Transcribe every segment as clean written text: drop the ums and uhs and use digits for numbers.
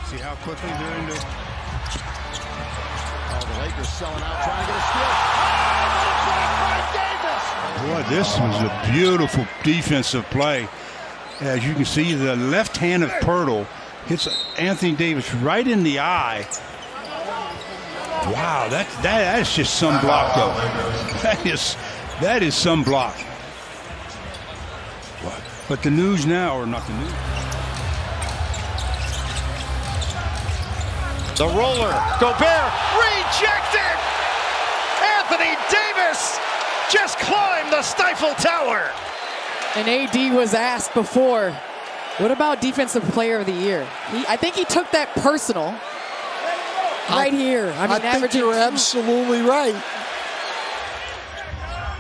See how quickly they're into. Oh, the Lakers selling out, trying to get a steal. Oh, Boy, this was a beautiful defensive play. As you can see, the left hand of Pirtle hits Anthony Davis right in the eye. Wow, that is just some block, though. That is some block. But the news now, or not the news. The roller, Gobert, rejected! Anthony Davis just climbed the Stifle Tower. And AD was asked before, what about Defensive Player of the Year? I think he took that personal right here. I mean, think you're absolutely right.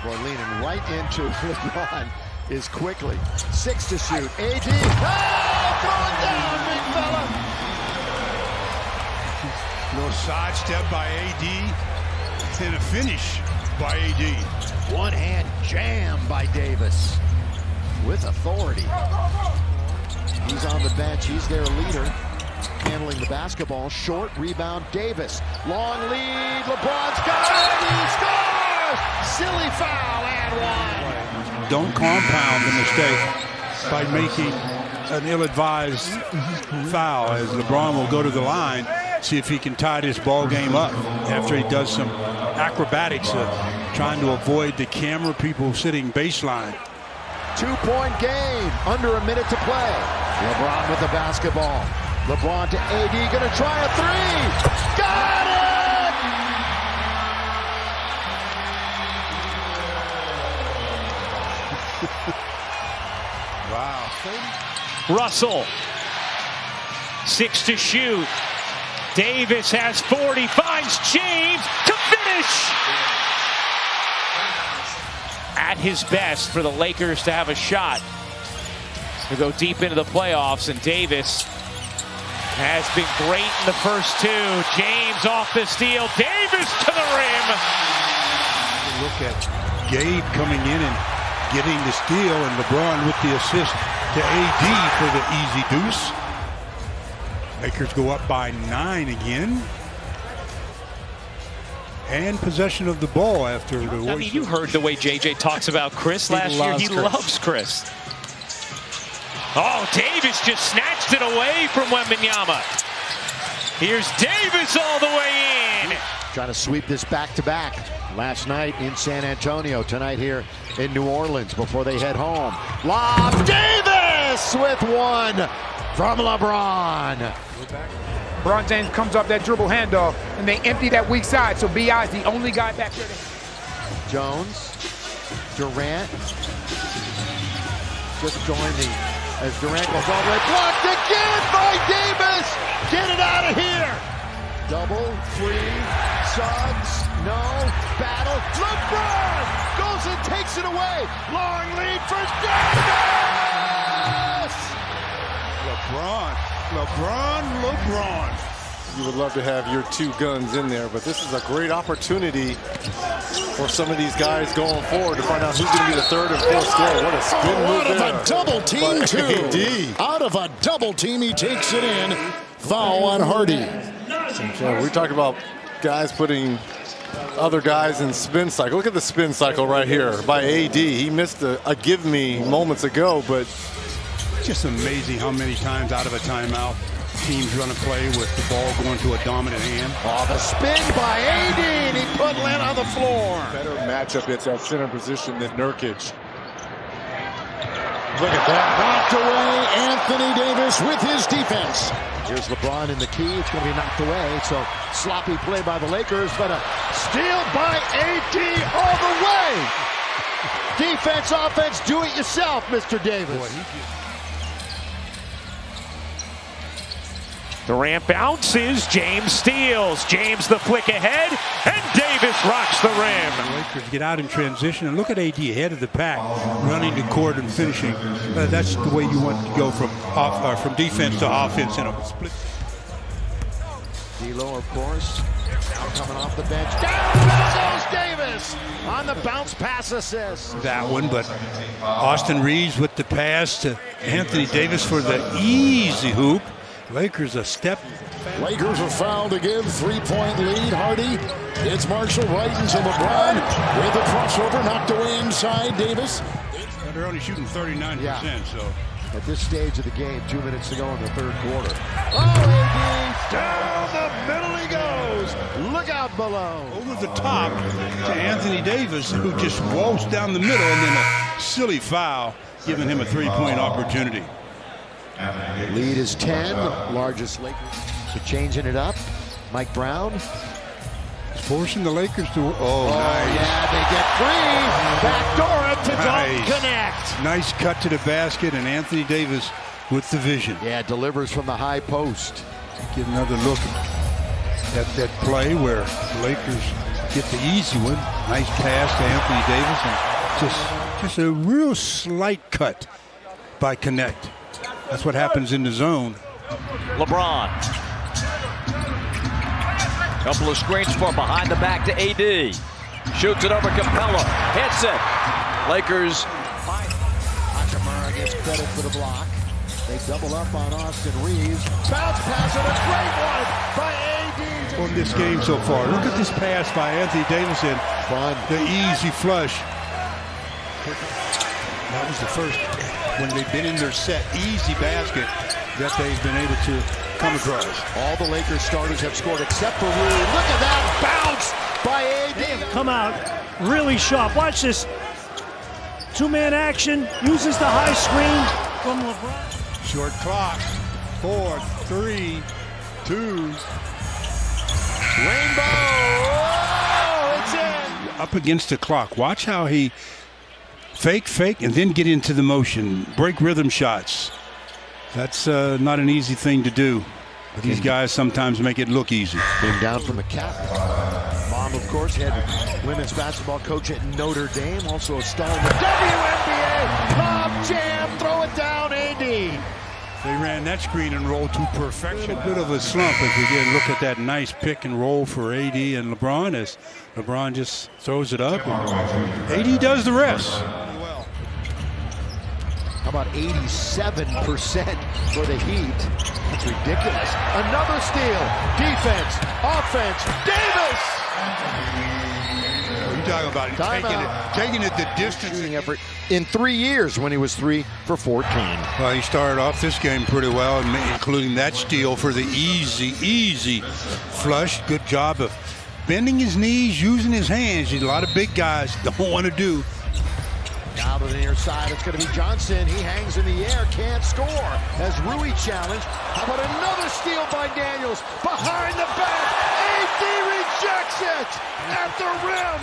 Boy, leaning right into LeBron is quickly. 6 to shoot. AD, throw it down, big fella. No sidestep by AD and a finish by AD. One hand jam by Davis with authority. He's on the bench. He's their leader, handling the basketball. Short rebound, Davis. Long lead. LeBron's got it. He scores! Silly foul and one. Don't compound the mistake by making an ill-advised foul, as LeBron will go to the line, see if he can tie this ball game up after he does some acrobatics trying to avoid the camera people sitting baseline. 2-point game, under a minute to play. LeBron with the basketball. LeBron to AD, gonna try a three. Got it! Wow. Russell, 6 to shoot. Davis has 40, finds James to finish. At his best for the Lakers to have a shot to go deep into the playoffs, and Davis has been great in the first two. James off the steal, Davis to the rim. Look at Gabe coming in and getting the steal, and LeBron with the assist to AD for the easy deuce. Lakers go up by 9 again. And possession of the ball after the Warriors. I mean, you heard the way JJ talks about Chris last year. He loves Chris. Oh, Davis just snatched it away from Wembanyama. Here's Davis all the way in. Trying to sweep this back-to-back. Last night in San Antonio, tonight here in New Orleans before they head home. Lob, Davis with one from LeBron. LeBron James comes up that dribble handoff, and they empty that weak side, so B.I. is the only guy back there. Jones, Durant, just joining as Durant goes all the way. Blocked again by Davis! Get it out of here! Double, free, Suggs, no, battle. LeBron goes and takes it away. Long lead for Davis! LeBron. You would love to have your two guns in there, but this is a great opportunity for some of these guys going forward to find out who's going to be the third and fourth scorer. What a spin move there. Out of a double team, too. Out of a double team, he takes it in. Foul on Hardy. So we talked about guys putting other guys in spin cycle. Look at the spin cycle right here by AD. He missed a give me moments ago, but Just amazing how many times out of a timeout teams run a play with the ball going to a dominant hand. Oh, the spin by AD, and he put Len on the floor. better matchup at that center position than Nurkic. Look at that. Knocked away, Anthony Davis with his defense. Here's LeBron in the key. It's going to be knocked away. So sloppy play by the Lakers, but a steal by AD all the way. Defense, offense, do it yourself, Mr. Davis. Durant bounces, James steals. James the flick ahead, and Davis rocks the rim. The Lakers get out in transition, and look at AD ahead of the pack, running the court and finishing. That's the way you want to go from defense to offense in a split. D'Lo, of course, now coming off the bench. Down goes Davis on the bounce pass assist. That one, but Austin Reeves with the pass to Anthony Davis for the easy hoop. Lakers a step. Lakers are fouled to give. 3-point lead. Hardy. It's Marshall right into LeBron with a crossover knocked away inside. Davis. They're only shooting 39%, Yeah. so. At this stage of the game, 2 minutes to go in the third quarter. Oh, AD, down the middle he goes. Look out below. Over the top to Anthony Davis, who just waltzed down the middle, and then a silly foul, giving him a three-point opportunity. Lead is 10, largest Lakers. So changing it up. Mike Brown. Forcing the Lakers to. Oh, Nice. yeah, they get free. Backdoor it to Nice. don't connect. Nice cut to the basket, and Anthony Davis with the vision. Yeah, delivers from the high post. Get another look at that play where the Lakers get the easy one. Nice pass to Anthony Davis, and just a real slight cut by Connect. That's what happens in the zone. LeBron. Couple of screens for behind the back to AD. Shoots it over Capella. Hits it. Lakers. Hachimura gets credit for the block. They double up on Austin Reeves. Bounce pass and a great one by AD. On this game so far. Look at this pass by Anthony Davis and Fun. the easy flush. That was the first, when they've been in their set, easy basket that they've been able to come across. All the Lakers starters have scored except for Rui. Look at that bounce by AD. Come out really sharp. Watch this. Two-man action. Uses the high screen from LeBron. Short clock. 4, 3, 2. Rainbow. Oh, it's in. Up against the clock. Watch how he fake, and then get into the motion. Break rhythm shots. That's not an easy thing to do. But these guys sometimes make it look easy. Came down from the captain. Mom, of course, head women's basketball coach at Notre Dame. Also a star in the WNBA. Pop jam. Throw it down, AD. They ran that screen and roll to perfection. A bit of a slump as we get a look at that nice pick and roll for AD and LeBron as LeBron just throws it up. And AD does the rest. How about 87% for the Heat? That's ridiculous. Another steal. Defense. Offense. Davis. What are you talking about? Taking it the distance. Shooting effort in 3 years when he was 3 for 14. Well, he started off this game pretty well, including that steal for the easy flush. Good job of bending his knees, using his hands. A lot of big guys don't want to do. Now to the near side, it's going to be Johnson. He hangs in the air, can't score. As Rui challenged. How about another steal by Daniels? Behind the back, AD rejects it at the rim.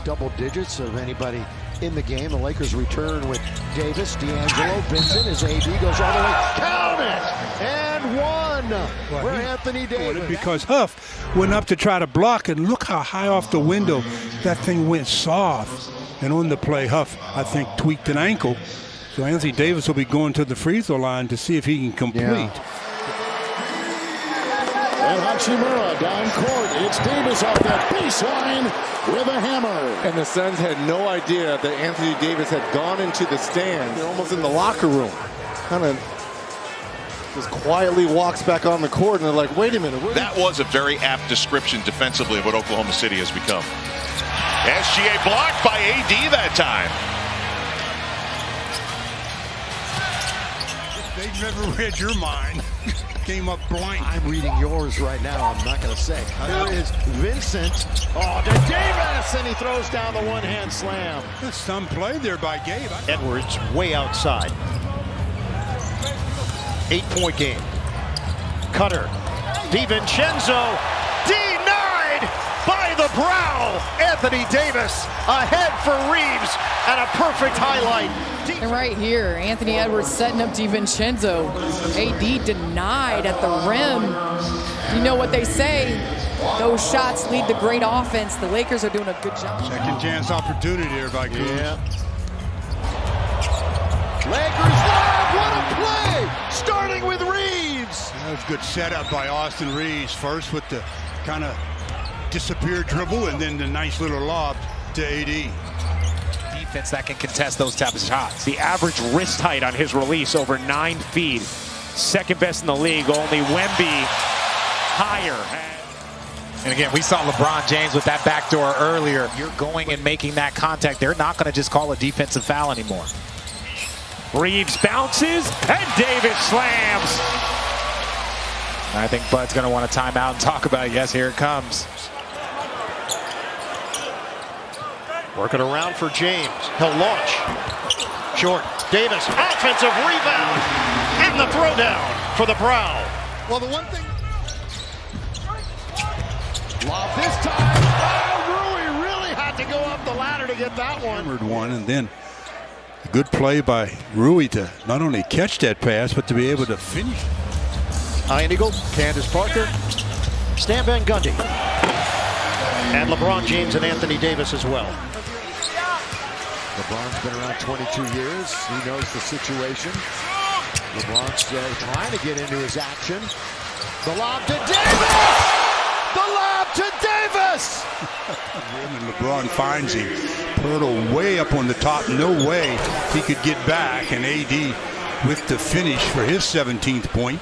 Double digits of anybody in the game. The Lakers return with Davis, D'Angelo, Vincent as AD goes all the way. Count it! And one for Anthony Davis. Because Huff went up to try to block, and look how high off the window that thing went soft. And on the play, Huff, I think, tweaked an ankle. So Anthony Davis will be going to the free throw line to see if he can complete. And Hachimura down court. It's Davis off that baseline with a hammer. And the Suns had no idea that Anthony Davis had gone into the stands. They're almost in the locker room. Kind of just quietly walks back on the court, and they're like, wait a minute. That was a very apt description defensively of what Oklahoma City has become. SGA blocked by AD that time. They've never read your mind. Came up blank. I'm reading yours right now. I'm not going to say. Here is Vincent. Oh, to Davis, and he throws down the one-hand slam. That's some play there by Gabe. Edwards way outside. 8-point game. Cutter. DiVincenzo denied by the brow. Anthony Davis ahead for Reeves and a perfect highlight. And right here, Anthony Edwards setting up DiVincenzo. AD denied at the rim. You know what they say, those shots lead to great offense. The Lakers are doing a good job. Second chance opportunity there by Kuz. Yeah. Lakers live, what a play! Starting with Reeves. That was good setup by Austin Reeves. First with the kind of disappear dribble, and then the nice little lob to AD. Defense that can contest those types of shots. The average wrist height on his release over 9 feet. second best in the league. Only Wemby higher. And again, we saw LeBron James with that backdoor earlier. You're going and making that contact. They're not going to just call a defensive foul anymore. Reeves bounces, and Davis slams. I think Bud's going to want a timeout and talk about it. Yes, here it comes. Working around for James. He'll launch. Short. Davis, offensive rebound. And the throwdown for the Brown. Well, the one thing. Lob this time. Oh, Rui really had to go up the ladder to get that one. Hammered one, and then a good play by Rui to not only catch that pass, but to be able to finish. Ian Eagle, Candace Parker, Stan Van Gundy, and LeBron James and Anthony Davis as well. LeBron's been around 22 years. He knows the situation. LeBron's trying to get into his action. The lob to Davis! The lob to Davis! And LeBron finds him. Pirtle way up on the top. No way he could get back. And AD with the finish for his 17th point.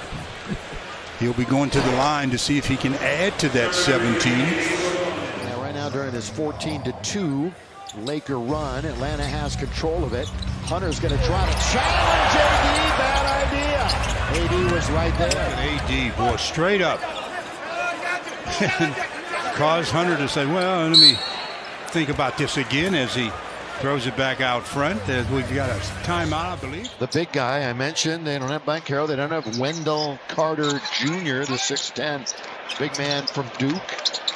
He'll be going to the line to see if he can add to that 17. Yeah, right now during this 14-2 Laker run, Atlanta has control of it. Hunter's going to try to challenge AD. Bad idea. AD was right there. And AD, boy, straight up. Cause Hunter to say, well, let me think about this again as he throws it back out front. We've got a timeout, I believe. The big guy I mentioned, they don't have Banchero. They don't have Wendell Carter Jr., the 6'10", big man from Duke.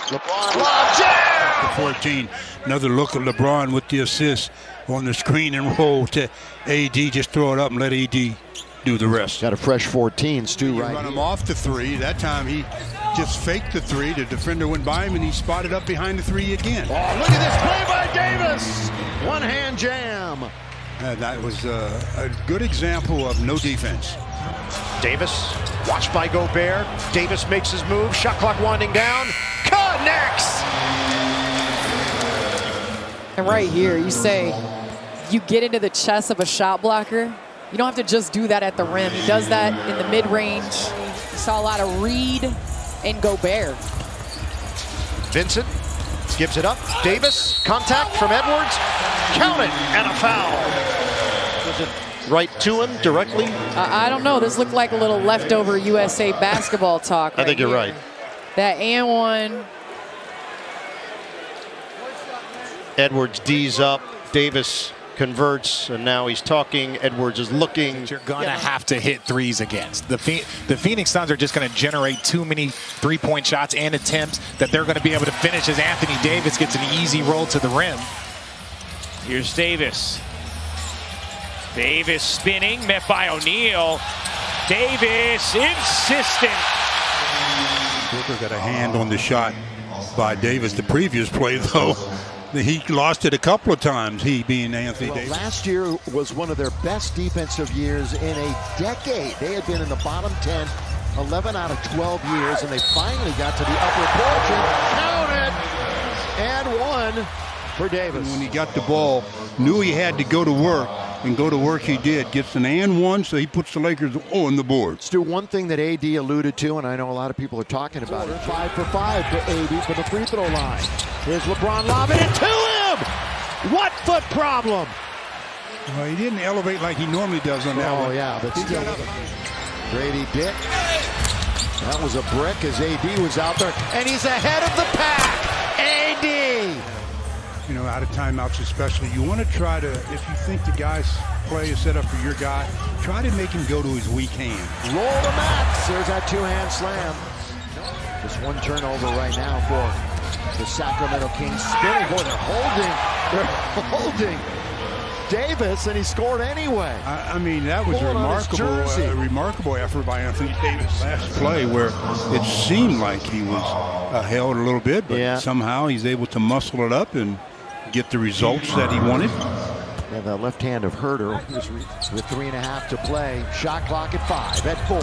LeBron, lob jam! 14. Another look at LeBron with the assist on the screen and roll to AD. Just throw it up and let AD do the rest. Got a fresh 14, Stu, right Run here. him off the three. That time he just faked the three. The defender went by him and he spotted up behind the three again. Oh, look at this play by Davis. One-hand jam. That was a good example of no defense. Davis, watched by Gobert. Davis makes his move. Shot clock winding down. Connects! And right here, you say you get into the chest of a shot blocker. You don't have to just do that at the rim. He does that in the mid-range. You saw a lot of Reed and Gobert. Vincent gives it up. Davis, contact from Edwards. Count it, and a foul. Was it right to him directly? I don't know. This looked like a little leftover USA basketball talk. I think you're here. right. That and one. Edwards D's up. Davis converts, and now he's talking. Edwards is looking. You're going to have to hit threes against. The Phoenix Suns are just going to generate too many three-point shots and attempts that they're going to be able to finish as Anthony Davis gets an easy roll to the rim. Here's Davis. Davis spinning, met by O'Neal. Davis insistent. Booker got a hand on the shot by Davis. The previous play, though, he lost it a couple of times, he being Anthony Davis. Last year was one of their best defensive years in a decade. They had been in the bottom 10, 11 out of 12 years, and they finally got to the upper portion. Count it! And one for Davis. And when he got the ball, knew he had to go to work, and go to work he did. Gets an and one, so he puts the Lakers on the board. Stu, one thing that AD alluded to, and I know a lot of people are talking about it, 5 for 5 to AD for the free throw line. Here's LeBron lobbing it to him! What foot problem? Well, he didn't elevate like he normally does on that one. Oh, yeah, but still. Grady Dick. That was a brick as AD was out there, and he's ahead of the pack. AD! You know, out of timeouts especially, you want to try to, if you think the guy's play is set up for your guy, try to make him go to his weak hand. Roll the Max. There's that two-hand slam. Just one turnover right now for the Sacramento Kings. Spinning. Boy, they're holding Davis, and he scored anyway. I mean, that was a remarkable effort by Anthony Davis last play, where it seemed like he was held a little bit, but somehow he's able to muscle it up and get the results that he wanted. Yeah, the left hand of Herter with 3.5 to play. Shot clock at 5, at 4,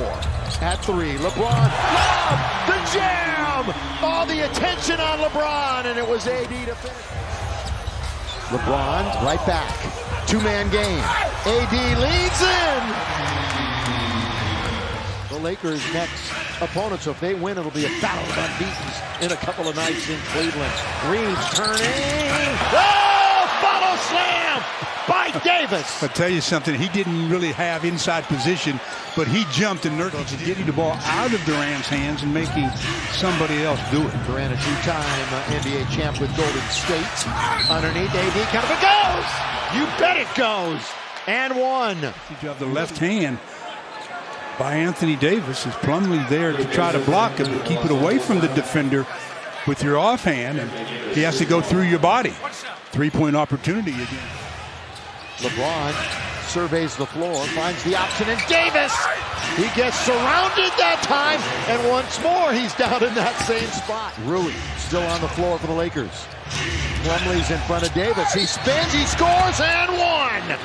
at 3. LeBron, lob, the jam! All the attention on LeBron, and it was AD to finish. LeBron right back. Two-man game. AD leads in. Lakers' next opponent. So if they win, it'll be a battle of unbeatens in a couple of nights in Cleveland. Reeves turning. Oh, follow slam by Davis. I'll tell you something, he didn't really have inside position, but he jumped and Nurkic getting the ball out of Durant's hands and making somebody else do it. Durant, a two-time NBA champ with Golden State. Underneath, AD kind of it goes. You bet it goes. And one. You have the left hand by Anthony Davis. Is Plumlee there to try to block him and keep it away from the defender with your offhand, and he has to go through your body. Three-point opportunity again. LeBron surveys the floor, finds the option, and Davis! He gets surrounded that time, and once more he's down in that same spot. Rui still on the floor for the Lakers. Plumlee's in front of Davis. He spins, he scores, and one!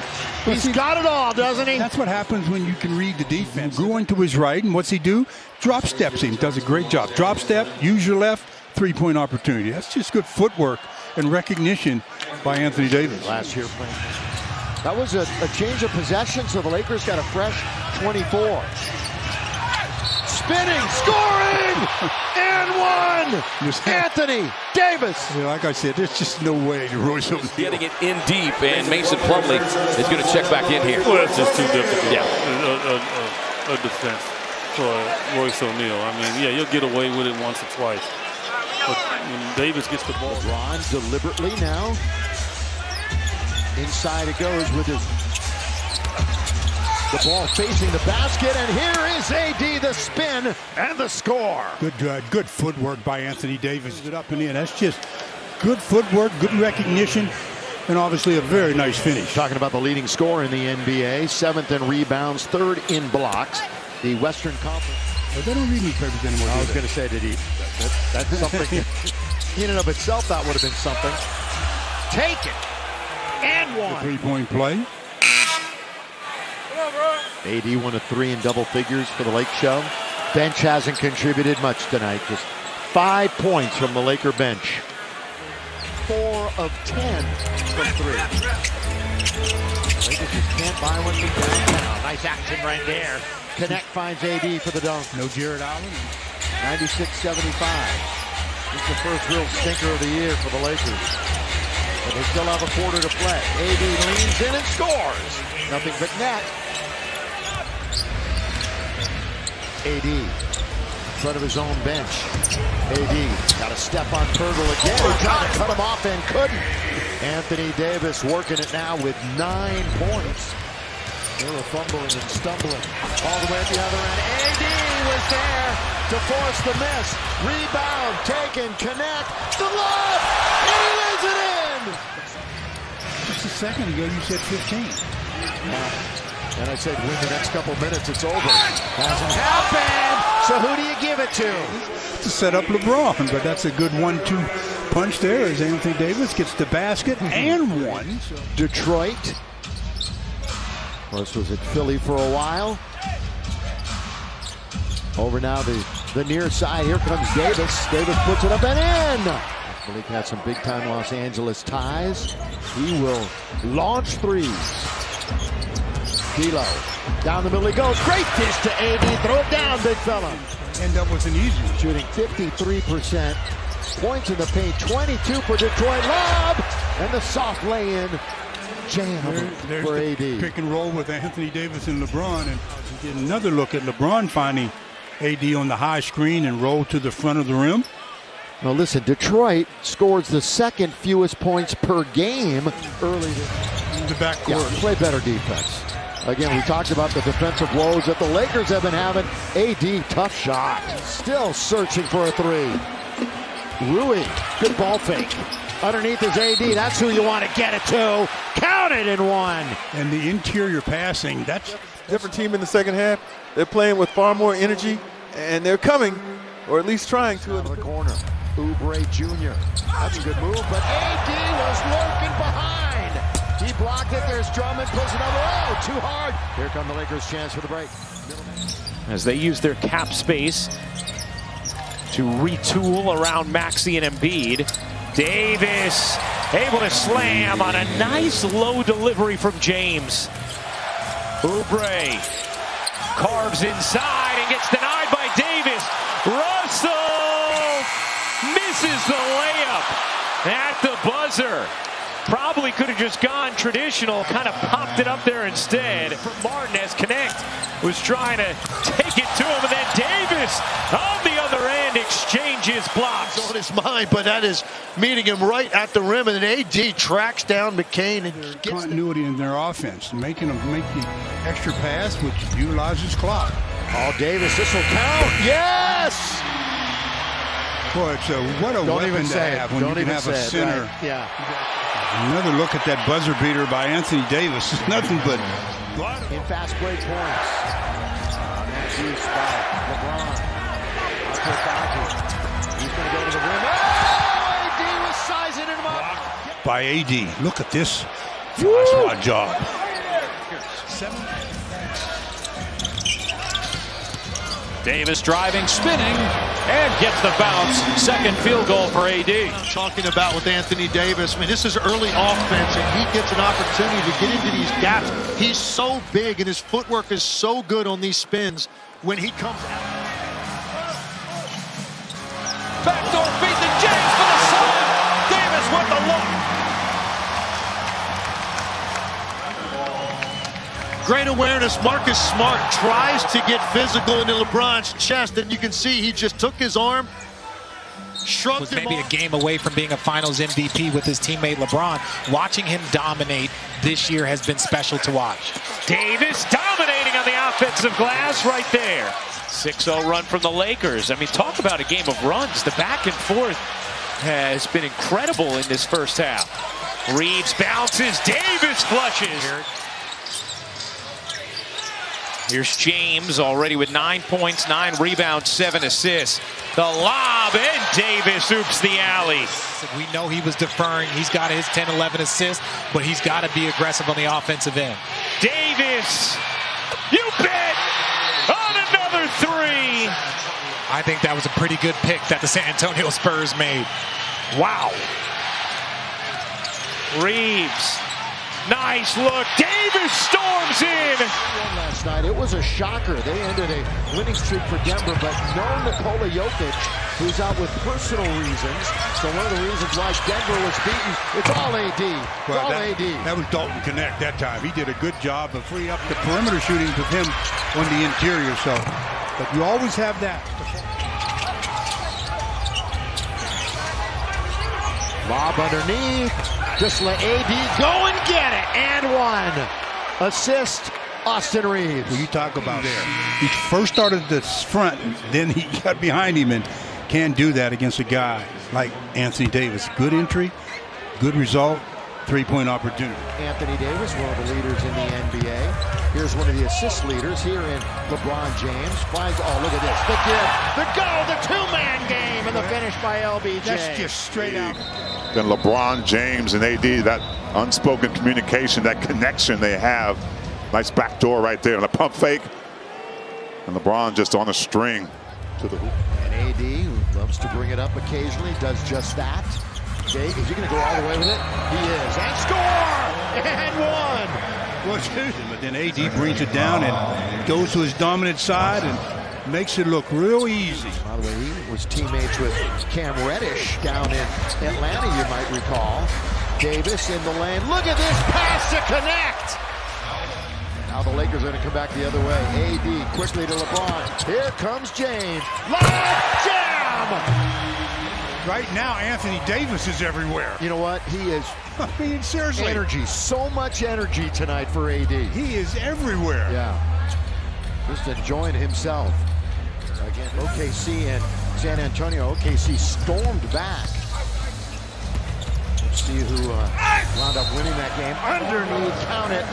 He's got it all, doesn't he? That's what happens when you can read the defense. Going to his right, and what's he do? Drop steps him, does a great job. Drop step, use your left, three-point opportunity. That's just good footwork and recognition by Anthony Davis. Last year playing. That was a change of possession, so the Lakers got a fresh 24. Spinning, scoring, and one! Anthony Davis! Yeah, like I said, there's just no way Royce O'Neal. Getting it in deep, and Mason Plumlee is going to check back in here. Well, that's just too difficult. Yeah. A defense for Royce O'Neal. I mean, yeah, you'll get away with it once or twice. But when Davis gets the ball. LeBron deliberately now. Inside it goes with the ball facing the basket, and here is AD, the spin and the score. Good footwork by Anthony Davis. It up and in. That's just good footwork, good recognition, and obviously a very nice finish. Talking about the leading scorer in the NBA, 7th in rebounds, 3rd in blocks. The Western Conference. But they don't read newspapers anymore. I was going to say that's something in and of itself. That would have been something. Take it. And one. Three-point play. AD won a 3 in double figures for the Lake Show. Bench hasn't contributed much tonight. Just 5 points from the Laker bench. 4 of 10 from 3. Lakers just can't buy one from downtown. Nice action right there. Connect finds AD for the dunk. No Jared Allen. 96-75. This is the first real stinker of the year for the Lakers. But they still have a quarter to play. AD leans in and scores. Nothing but net. AD in front of his own bench. AD got a step on Pirtle again. He tried to cut him off and couldn't. Anthony Davis working it now with 9 points. They were fumbling and stumbling all the way at the other end. AD was there to force the miss. Rebound, taken, connect, the lob, and he lays it in! Just a second ago, you said 15. And I said, win the next couple minutes, it's over. Hasn't happened! So who do you give it to? To set up LeBron, but that's a good 1-2 punch there as Anthony Davis gets the basket and one. Detroit. This was at Philly for a while. Over now the near side. Here comes Davis. Davis puts it up and in. Philly had some big-time Los Angeles ties. He will launch threes. D'Lo down the middle he goes. Great dish to AD. Throw it down, big fella. End up with an easy. Shooting 53%. Points in the paint. 22 for Detroit. Lob and the soft lay-in. Jam there's for the AD. Pick and roll with Anthony Davis and LeBron, and get another look at LeBron finding AD on the high screen and roll to the front of the rim. Now listen, Detroit scores the 2nd fewest points per game early in the backcourt. Yeah, play better defense. Again, we talked about the defensive woes that the Lakers have been having. AD, tough shot. Still searching for a 3. Rui, good ball fake. Underneath is AD. That's who you want to get it to. Count it in one. And the interior passing, that's different team in the second half. They're playing with far more energy, and they're coming, or at least trying to. Out of the corner, Oubre Jr. That's a good move, but AD was lurking behind. He blocked it. There's Drummond. Puts it over. Oh, too hard. Here come the Lakers' chance for the break. As they use their cap space to retool around Maxey and Embiid. Davis able to slam on a nice low delivery from James. Oubre carves inside and gets denied by Davis. Russell misses the layup at the buzzer. Probably could have just gone traditional, kind of popped it up there instead. Martin as Connect was trying to take it to him, and then Davis on the other end exchanges blocks. On his mind, but that is meeting him right at the rim, and then AD tracks down McCain and gets continuity in their offense, making them make the extra pass, which utilizes clock. Oh, Davis, this will count. Yes! Boy, it's what a weapon to have when you can have a center. Right. Yeah. Another look at that buzzer beater by Anthony Davis. Nothing but in fast break points. That's used by LeBron. He's going to go to the rim. Oh, AD was sizing him up. By AD. Look at this fly job. Davis driving, spinning, and gets the bounce. Second field goal for AD. Talking about with Anthony Davis, I mean, this is early offense, and he gets an opportunity to get into these gaps. He's so big, and his footwork is so good on these spins when he comes out. Backdoor feed to James for the slam. Davis with the look. Great awareness. Marcus Smart tries to get physical into LeBron's chest, and you can see he just took his arm, shrugged was him maybe off. a game away from being a Finals MVP with his teammate LeBron. Watching him dominate this year has been special to watch. Davis dominating on the offensive glass right there. 6-0 run from the Lakers. I mean, talk about a game of runs. The back and forth has been incredible in this first half. Reeves bounces, Davis flushes. Here's James already with 9 points, 9 rebounds, 7 assists. The lob, and Davis oops the alley. We know he was deferring. He's got his 10, 11 assists, but he's got to be aggressive on the offensive end. Davis, you bet, on another three. I think that was a pretty good pick that the San Antonio Spurs made. Wow. Reeves. Nice look. Davis storms in. Last night, it was a shocker. They ended a winning streak for Denver, but no Nikola Jokic, who's out with personal reasons. So one of the reasons why Denver was beaten, it's all AD. Well, that was Dalton Connect that time. He did a good job of freeing up the perimeter shooting with him on the interior. So, but you always have that. Lob underneath. Just let AD go and get it. And one. Assist, Austin Reeves. Well, you talk about there. He first started this front, then he got behind him and can't do that against a guy like Anthony Davis. Good entry, good result, three-point opportunity. Anthony Davis, one of the leaders in the NBA. Here's one of the assist leaders here in LeBron James. Finds, oh, look at this. The give, the go, the two-man game, and the finish by LBJ. That's just straight out. Then LeBron James and AD, that unspoken communication, that connection they have. Nice backdoor right there on the pump fake. And LeBron just on a string to the hoop. And AD, who loves to bring it up occasionally, does just that. Jake, is he going to go all the way with it? He is. And score! And one! But then AD brings it down and goes to his dominant side and makes it look real easy. By the way, he was teammates with Cam Reddish down in Atlanta, you might recall. Davis in the lane. Look at this pass to connect! Now the Lakers are going to come back the other way. AD quickly to LeBron. Here comes James. Lob jam! Right now, Anthony Davis is everywhere. You know what? He is. I mean, seriously. Energy. So much energy tonight for AD. He is everywhere. Yeah. Just enjoying himself. Again, OKC and San Antonio. OKC stormed back. Let's see who wound up winning that game. Underneath, count it.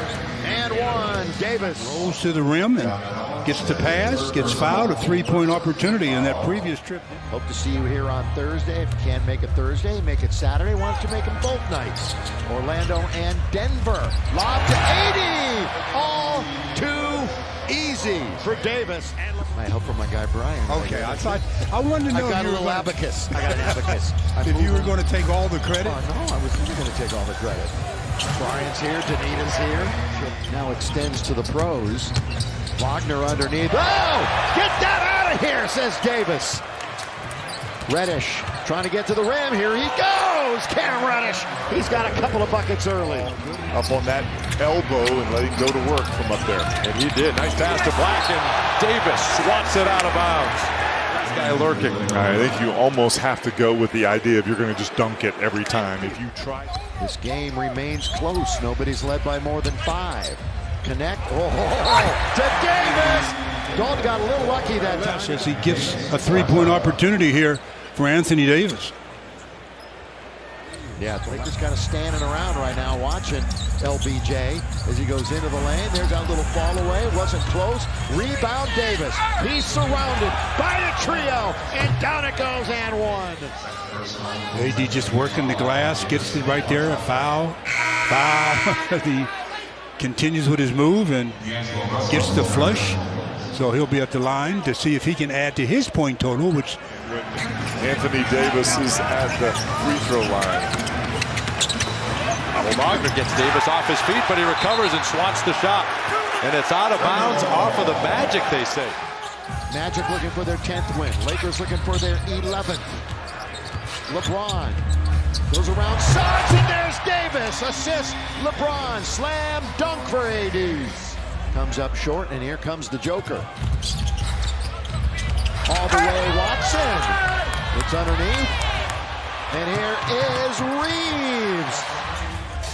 And one. Davis. Rolls to the rim and gets the pass, gets fouled. A three-point opportunity in that previous trip. Hope to see you here on Thursday. If you can't make it Thursday, make it Saturday. Why don't you make them both nights? Orlando and Denver. Lob to 80. All too easy for Davis. My help from my guy Brian. Okay, I wanted to know. I've got a little abacus. I got an abacus. If you were going to take all the credit. Oh, no, I was never going to take all the credit. Brian's here, Danita's here. Now extends to the pros. Wagner underneath. Oh! Get that out of here, says Davis. Reddish trying to get to the rim. Here he goes. Cam Reddish. He's got a couple of buckets early. Up on that elbow and letting go to work from up there. And he did. Nice pass to Black, and Davis swats it out of bounds. This guy lurking. I think you almost have to go with the idea of you're going to just dunk it every time. If you try. This game remains close. Nobody's led by more than 5. Connect. Oh, to Davis. Dalton got a little lucky that time. As he gets a three-point opportunity here for Anthony Davis. Yeah, the Lakers kind of standing around right now watching LBJ as he goes into the lane. There's that little fall away. Wasn't close. Rebound Davis. He's surrounded by the trio. And down it goes and one. AD just working the glass. Gets it right there. A foul. Foul. He continues with his move and gets the flush. So he'll be at the line to see if he can add to his point total, which Anthony Davis is at the free throw line. Well, Wagner gets Davis off his feet, but he recovers and swats the shot. And it's out of bounds off of the Magic, they say. Magic looking for their 10th win. Lakers looking for their 11th. LeBron goes around sides, and there's Davis. Assist LeBron. Slam dunk for AD. Comes up short, and here comes the Joker. All the way, Watson. It's underneath. And here is Reeves.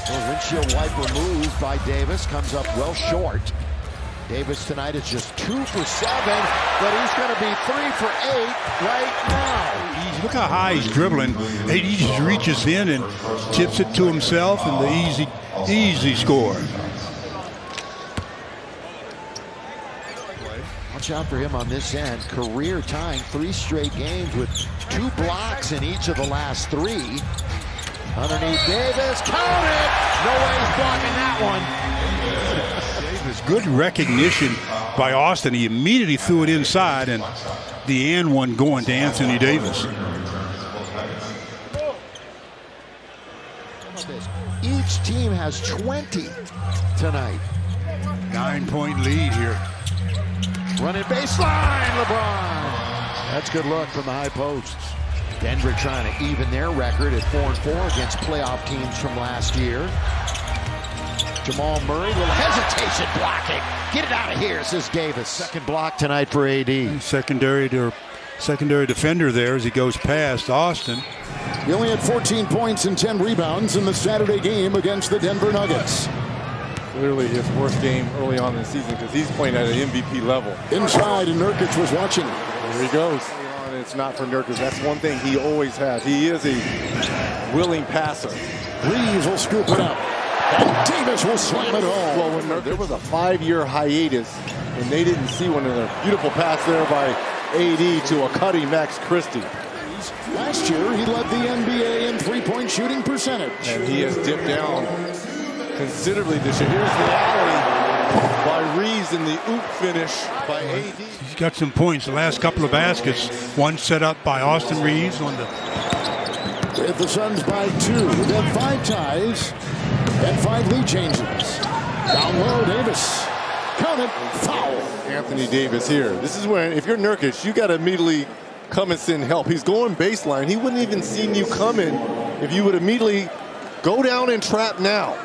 A windshield wiper move by Davis. Comes up well short. Davis tonight is just 2 for 7, but he's going to be 3 for 8 right now. Look how high he's dribbling. AD just reaches in and tips it to himself, and the easy score. Watch out for him on this end. Career tying 3 straight games with 2 blocks in each of the last 3. Underneath Davis, count it! No way he's blocking that one. Davis, good recognition by Austin. He immediately threw it inside, and the and one going to Anthony Davis. Each team has 20 tonight. 9-point lead here. Running baseline, LeBron. That's good luck from the high posts. Denver trying to even their record at 4-4 against playoff teams from last year. Jamal Murray, little hesitation blocking. Get it out of here, says Davis. Second block tonight for AD. Secondary defender there as he goes past Austin. He only had 14 points and 10 rebounds in the Saturday game against the Denver Nuggets. Literally his worst game early on in the season because he's playing at an MVP level. Inside, and Nurkic was watching. There he goes. It's not for Nurkic. That's one thing he always has. He is a willing passer. Reeves will scoop it up. And Davis will slam it home. Well, when there was a 5-year hiatus, and they didn't see one of the beautiful pass there by AD to a cutting Max Christie. Last year, he led the NBA in three-point shooting percentage. And he has dipped down considerably this year. Here's the alley by Reeves in the oop finish by AD. He's got some points. The last couple of baskets, one set up by Austin Reeves on the. With the Suns by 2, they have 5 ties and 5 lead changes. Down low, Davis. Count it, foul. Anthony Davis here. This is when, if you're Nurkic, you got to immediately come and send help. He's going baseline. He wouldn't even seen you coming if you would immediately go down and trap now.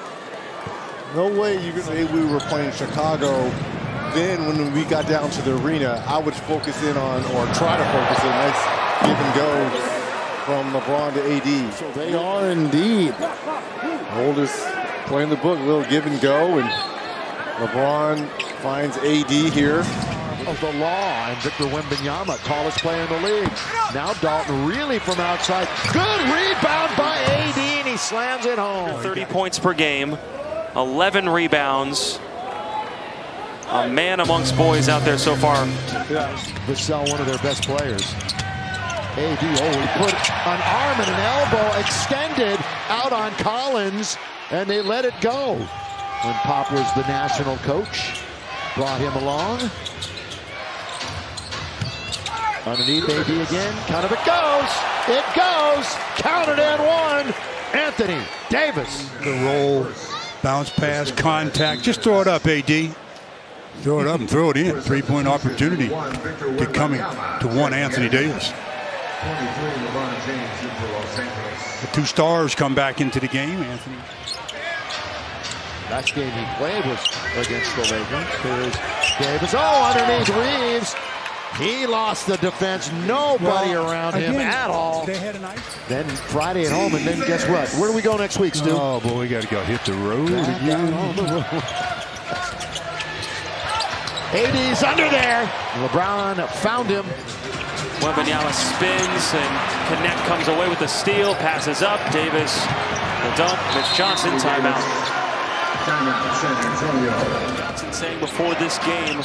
No way you're going to say we were playing Chicago. Then when we got down to the arena, I would focus in on, or try to focus in, nice give and go from LeBron to AD. So they are indeed. Oldest playing the book, a little give and go, and LeBron finds AD here. Of the law, and Victor Wembanyama, tallest player in the league. Now Dalton really from outside. Good rebound by AD, and he slams it home. 30 points per game, 11 rebounds. A man amongst boys out there so far. Vassell, one of their best players. AD, he put an arm and an elbow extended out on Collins, and they let it go. When Pop was the national coach, brought him along. Underneath AD again, count of it goes. It goes, counted and one. Anthony Davis. The roll, bounce pass, contact. Just throw it up, AD. Throw it up and throw it in. 3-point opportunity to coming to one Anthony Davis. The two stars come back into the game, Anthony. Last game he played was against the Lakers. Here's Davis. Oh, underneath Reeves. He lost the defense. Nobody around him at all. They had a nice. Then Friday at home, and then guess what? Where do we go next week, Stu? Oh, boy, we got to go hit the road again. AD's under there. LeBron found him. Wembanyama spins, and Connect comes away with the steal, passes up. Davis, the dunk. Mitch Johnson, timeout. Johnson saying before this game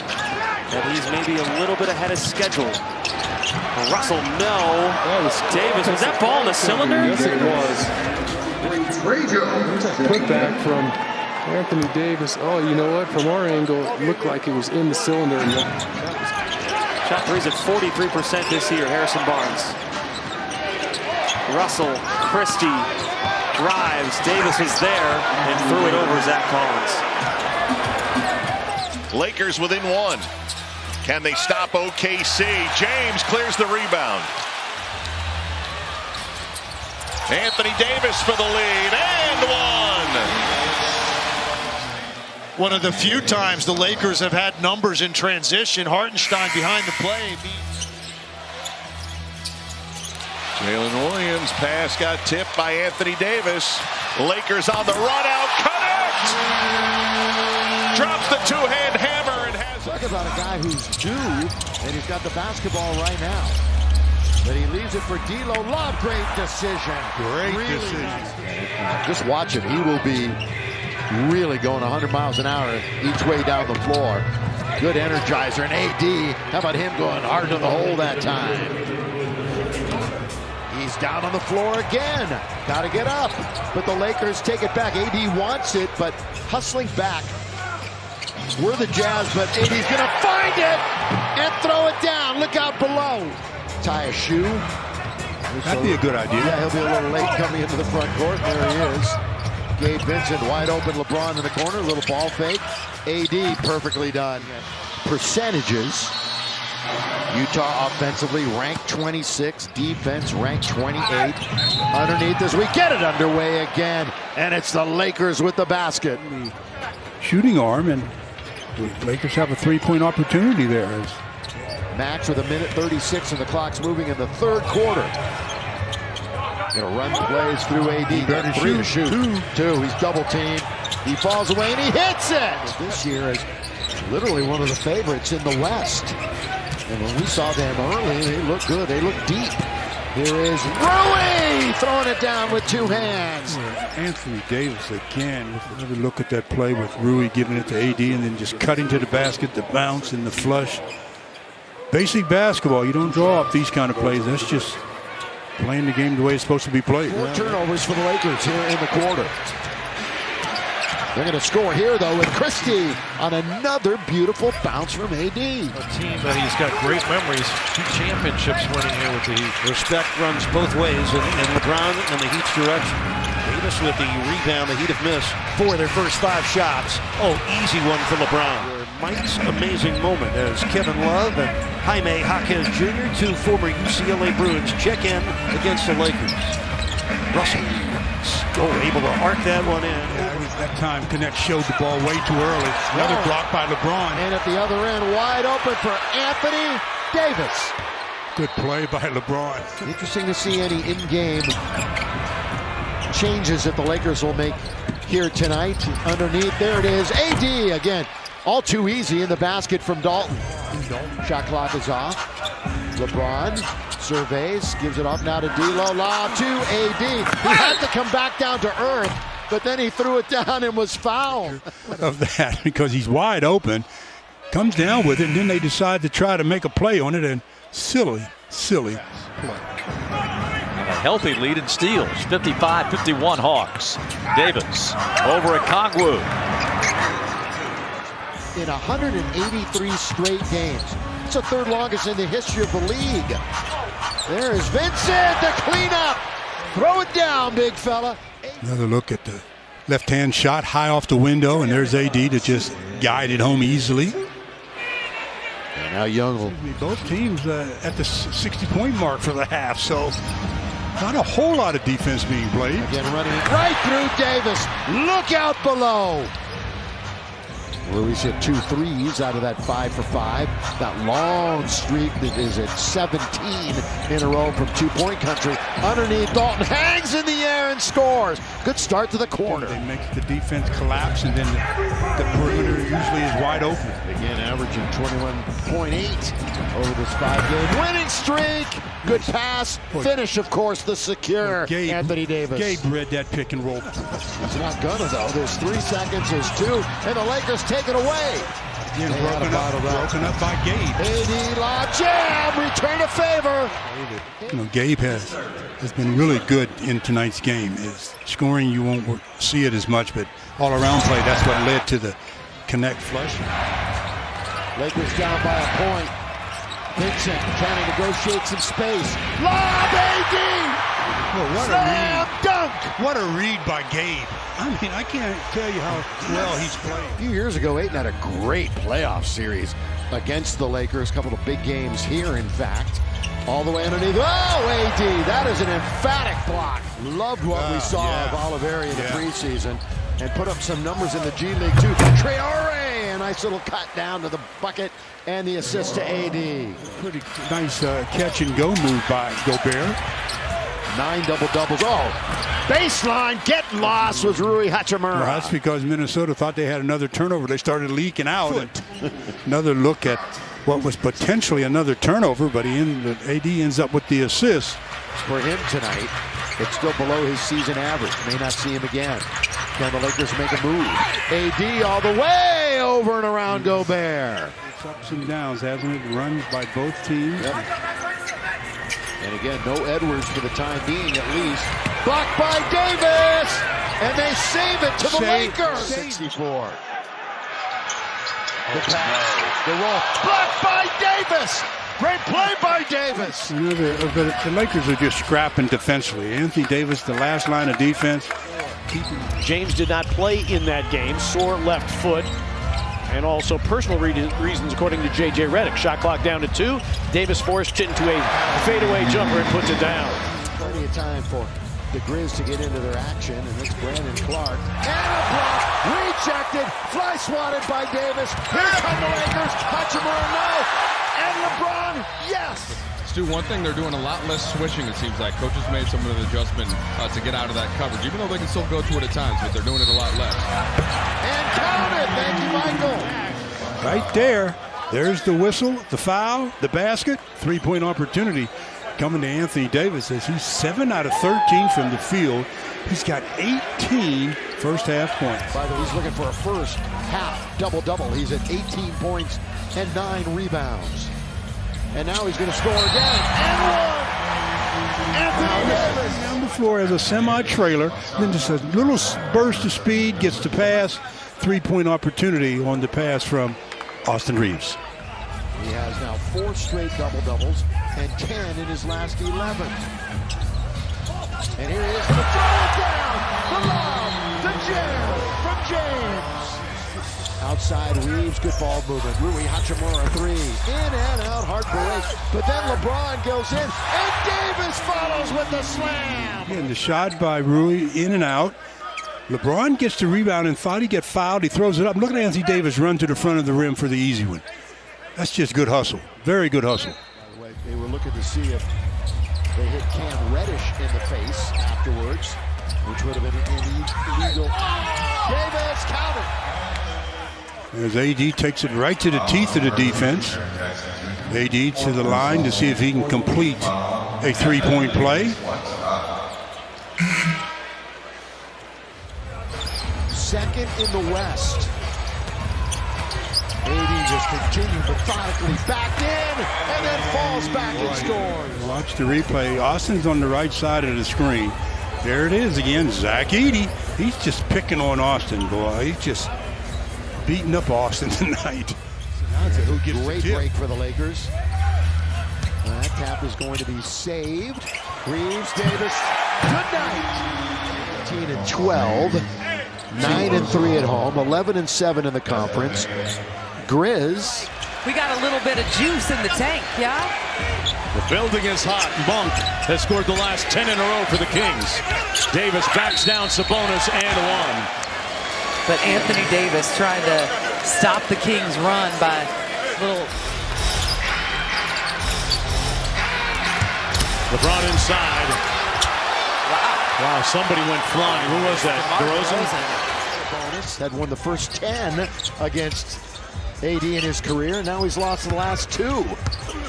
that he's maybe a little bit ahead of schedule. Russell, no. Davis, was that ball in the cylinder? Yes, it was. Put back from Anthony Davis. Oh, you know what? From our angle, it looked like it was in the cylinder. Shot threes at 43% this year, Harrison Barnes. Russell, Christie drives. Davis was there and threw it over Zach Collins. Lakers within one. Can they stop OKC? James clears the rebound. Anthony Davis for the lead and one. One of the few times the Lakers have had numbers in transition. Hartenstein behind the play. Jalen Williams pass got tipped by Anthony Davis. Lakers on the run out. Connect! Drops the two-hand hammer and has. Talk about a guy who's due, and he's got the basketball right now. But he leaves it for D'Lo. Love, great decision. Great really decision. Nice. Just watch him. He will be really going 100 miles an hour each way down the floor. Good energizer. And AD, how about him going hard to the hole that time? He's down on the floor again. Got to get up. But the Lakers take it back. AD wants it, but hustling back. We're the Jazz, but AD's going to find it and throw it down. Look out below. Tie a shoe. That'd be a good idea. Yeah, he'll be a little late coming into the front court. There he is. Gabe Vincent, wide open. LeBron in the corner. A little ball fake. AD, perfectly done. Percentages. Utah offensively ranked 26. Defense ranked 28. Underneath as we get it underway again. And it's the Lakers with the basket. Shooting arm, and the Lakers have a 3-point opportunity there. Max with 1:36 and the clock's moving in the third quarter. Gonna run plays through AD. He better Three to shoot. Two. He's double teamed. He falls away and he hits it. This year is literally one of the favorites in the West. And when we saw them early, they look good. They look deep. Here is Rui throwing it down with two hands. Anthony Davis again. If you look at that play with Rui giving it to AD and then just cutting to the basket, the bounce and the flush. Basic basketball, you don't draw up these kind of plays. That's just playing the game the way it's supposed to be played. 4 turnovers for the Lakers here in the quarter. They're going to score here, though, with Christie on another beautiful bounce from AD. A team that he's got great memories. 2 championships winning here with the Heat. Respect runs both ways in LeBron and the Heat's direction. Davis with the rebound the Heat have missed 4 of their first 5 shots. Oh, easy one for LeBron. Mike's amazing moment as Kevin Love and Jaime Jaquez Jr., 2 former UCLA Bruins, check in against the Lakers. Russell, able to arc that one in. That time Connect showed the ball way too early. Another block by LeBron. And at the other end, wide open for Anthony Davis. Good play by LeBron. Interesting to see any in-game changes that the Lakers will make here tonight. Underneath, there it is. AD again. All too easy in the basket from Dalton. Shot clock is off. LeBron surveys, gives it off now to D'Lo. Lob to AD. He had to come back down to earth, but then he threw it down and was fouled. Of that, because he's wide open, comes down with it, and then they decide to try to make a play on it, and silly play. And a healthy lead in steals, 55-51 Hawks. Davis over at Kongwu. In 183 straight games. It's the 3rd longest in the history of the league. There is Vincent, the cleanup. Throw it down, big fella. Another look at the left-hand shot high off the window, and there's AD to just guide it home easily. And now Young will. Both teams at the 60-point mark for the half, so not a whole lot of defense being played. Again, running it right through Davis. Look out below. Ruiz hit 2 threes out of that 5 for 5. That long streak that is at 17 in a row from two-point country. Underneath, Dalton hangs in the air and scores. Good start to the corner. They make the defense collapse, and then the perimeter usually is wide open. Again, averaging 21.8 over this 5-game winning streak. Good pass. Finish, of course, the secure Anthony Davis. Gabe read that pick and roll. He's not gonna, though. There's 3 seconds, there's 2, and the Lakers take it away. Again, broken up by Gabe. AD lob jam, return a favor. You know, Gabe has been really good in tonight's game. His scoring, you won't see it as much, but all-around play, that's what led to the connect flush. Lakers down by a point. Vincent trying to negotiate some space. Lob, AD! Well, what Slam dunk! What a read by Gabe. I mean, I can't tell you how well he's played. A few years ago, Ayton had a great playoff series against the Lakers. A couple of big games here, in fact. All the way underneath. Oh, AD, that is an emphatic block. Loved what we saw of Oliveri in the preseason. And put up some numbers in the G League, too. Traore, a nice little cut down to the bucket, and the assist to AD. Pretty nice catch and go move by Gobert. 9 double-doubles. Oh, baseline get lost was Rui Hachimura. Well, that's because Minnesota thought they had another turnover. They started leaking out. And another look at what was potentially another turnover, but AD ends up with the assist. For him tonight, it's still below his season average. May not see him again. Can the Lakers make a move? AD all the way over and around Gobert. It's ups and downs, hasn't it? Runs by both teams. Yep. And again, no Edwards for the time being, at least. Blocked by Davis! And they save it to the Lakers! 64. The pass, the roll. Blocked by Davis! Great play by Davis! You know, the Lakers are just scrapping defensively. Anthony Davis, the last line of defense. James did not play in that game. Sore left foot. And also personal reasons, according to J.J. Redick. Shot clock down to 2. Davis forced into a fadeaway jumper and puts it down. Plenty of time for the Grizz to get into their action, and it's Brandon Clark. And a block, rejected, fly swatted by Davis. Here come the Lakers. Hachimura, no. And LeBron, yes. Stu, one thing, they're doing a lot less switching, it seems like. Coaches made some of the adjustment to get out of that coverage, even though they can still go to it at times, but they're doing it a lot less. And count it. Thank you, Michael. Right there. There's the whistle, the foul, the basket. 3-point opportunity coming to Anthony Davis as he's 7 out of 13 from the field. He's got 18 first half points. By the way, he's looking for a first half double-double. He's at 18 points and 9 rebounds. And now he's going to score again. And one! Anthony Davis! Down the floor as a semi-trailer. Then just a little burst of speed, gets to pass. 3-point opportunity on the pass from Austin Reeves. He has now 4 straight double-doubles and 10 in his last 11. And here he is to throw it down. The lob, the jam from James. Outside Reeves, good ball movement. Rui Hachimura 3. In and out, hard break. But then LeBron goes in, and Davis follows with the slam. Again, the shot by Rui in and out. LeBron gets the rebound and thought he'd get fouled. He throws it up. Look at Anthony Davis run to the front of the rim for the easy one. That's just good hustle. Very good hustle. By the way, they were looking to see if they hit Cam Reddish in the face afterwards, which would have been an illegal. Davis counted. As AD takes it right to the teeth of the defense. AD to the line to see if he can complete a 3-point play. Second in the West. AD just continued methodically back in and then falls back and scores. Watch the replay. Austin's on the right side of the screen. There it is again. Zach Edey. He's just picking on Austin, boy. He's just beating up Austin tonight. Who gets Great the tip? break for the Lakers. That tap is going to be saved. Reeves, Davis, good night. 18 and 12. 9 and 3 at home. 11 and 7 in the conference. Grizz We got a little bit of juice in the tank, yeah? The building is hot. Monk has scored the last 10 in a row for the Kings. Davis backs down Sabonis and one. But Anthony Davis trying to stop the Kings' run by little... LeBron inside. Wow, somebody went flying. Who was that? DeRozan? Sabonis had won the first 10 against AD in his career. Now he's lost the last 2.